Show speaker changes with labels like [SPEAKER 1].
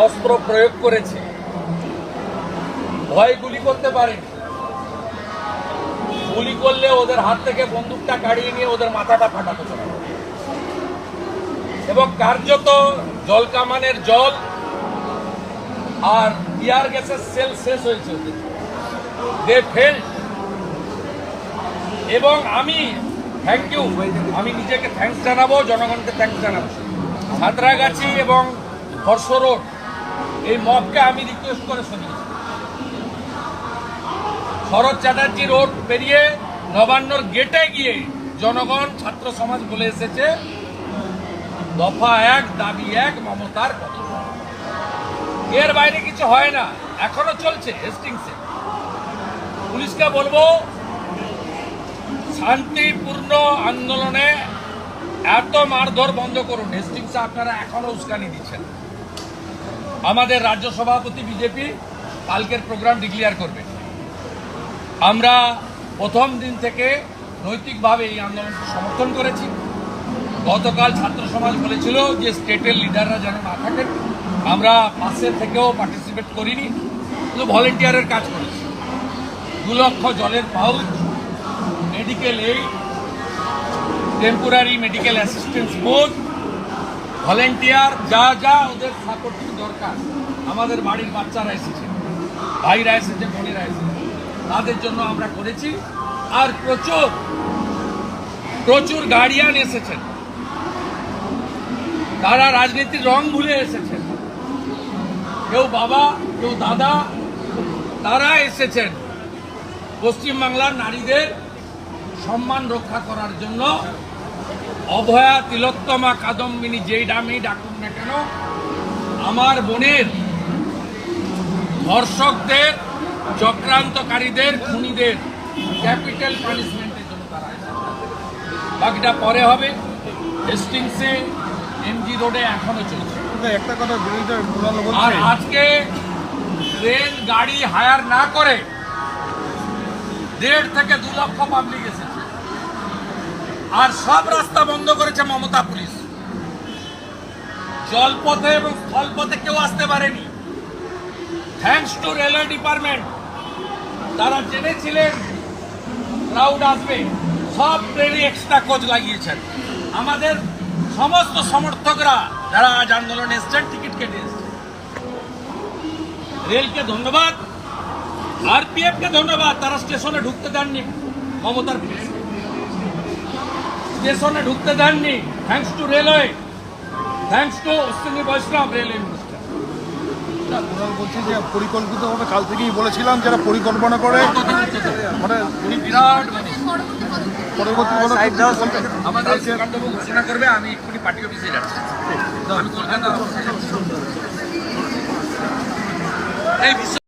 [SPEAKER 1] অস্ত্র প্রয়োগ করেছে, ভয় গুলি করতে পারেনি। গুলি করলে ওদের হাত থেকে বন্দুকটা কাড়িয়ে নিয়ে ওদের মাথাটা ফাটাতে পারে এবং কার্যত জল কামানের জল আর টিয়ার গ্যাসের সেল শেষ হয়েছে ওদের। They fail. এবং আমি থ্যাংক ইউ, আমি নিজেকে থ্যাঙ্কস জানাবো, জনগণকে থ্যাঙ্কস জানাবো। সাঁতরাগাছি এবং হর্ষ রোড এই মবকে আমি রিকোয়েস্ট করে শুনিয়েছি। শরৎ চ্যাটার্জি রোড পেরিয়ে নবান্নর গেটে গিয়ে জনগণ ছাত্র সমাজ বলে এসেছে দফা 1 দাবি 1 মমতার কথা। এর বাইরে কিছু হয় না, এখনো চলছে হেস্টিংসে। পুলিশকে বলবো শান্তিপূর্ণ আন্দোলনে এত মারধর বন্ধ করুন। হেস্টিংসে আপনারা এখনো উস্কানি দিচ্ছেন। আমাদের রাজ্য সভাপতি বিজেপি কালকের প্রোগ্রাম ডিক্লেয়ার করবে। আমরা প্রথম দিন থেকে নৈতিকভাবে এই আন্দোলনকে সমর্থন করেছি। গতকাল ছাত্র সমাজ বলেছিল যে স্টেটের লিডাররা যেন না থাকেন, আমরা পাশে থেকেও পার্টিসিপেট করিনি, শুধু ভলেন্টিয়ারের কাজ করেছি। 2 লক্ষ জলের pouch, medical aid, temporary medical assistance board, volunteer, যা যা ওদের সাপোর্টিং দরকার। আমাদের বাড়ির বাচ্চারা এসেছে, ভাইরা এসেছে, বোনেরা এসেছে, তাদের জন্য আমরা করেছি। আর প্রচুর গার্ডিয়ান এসেছেন, তারা রাজনীতির রং ভুলে এসেছেন। কেউ বাবা, কেউ দাদা, তারা এসেছেন পশ্চিমবাংলার নারীদের সম্মান রক্ষা করার জন্য। অভয়া, তিলোত্তমা, কাদম্বিনী যেই নামেই ডাকুন না কেন, আমার বোনের ধর্ষকদের, চক্রান্তকারীদের, খুনিদের ক্যাপিটাল পানিশমেন্টের জন্য তারা এসেছে। বাকিটা পরে হবে। হেস্টিংসে, এমজি রোডে এখনো চলছে।
[SPEAKER 2] একটা কথা
[SPEAKER 1] আর আজকে ট্রেন গাড়ি হায়ার না করে 1.5 থেকে 2 লক্ষ পাবলিক এসেছে। আর সব রাস্তা বন্ধ করেছে মমতা পুলিশ। জলপথে এবং স্থলপথে কেউ আসতে পারেনি। থ্যাঙ্কস টু রেলওয়ে ডিপার্টমেন্ট, তারা জেনেছিলেন ক্রাউড আসবে, সব ট্রেনে এক্সট্রা কোচ লাগিয়েছেন। আমাদের সমস্ত সমর্থকরা যারা আজ আন্দোলনে এসছেন টিকিট কেটে এসছেন। রেলকে ধন্যবাদ, আরপিএফকে ধন্যবাদ, তারা স্টেশনে ঢুকতে দেননি। মমতার পুলিশ স্টেশনে ঢুকতে দেননি। Thanks to railway, thanks to Ashwini বৈষ্ণব, রেলওয়ে মিনিস্টার।
[SPEAKER 2] বলছি যে পরিকল্পিতভাবে কাল থেকেই বলেছিলাম যারা পরিকল্পনা করে মানে
[SPEAKER 1] উনি বিরাট মানুষ।
[SPEAKER 2] পরবর্তী
[SPEAKER 1] আমাদের কার্যক্রম ঘোষণা করবে। আমি এক্ষুনি পার্টি অফিসে যাচ্ছি। আমি কলকাতা এই বিষয়ে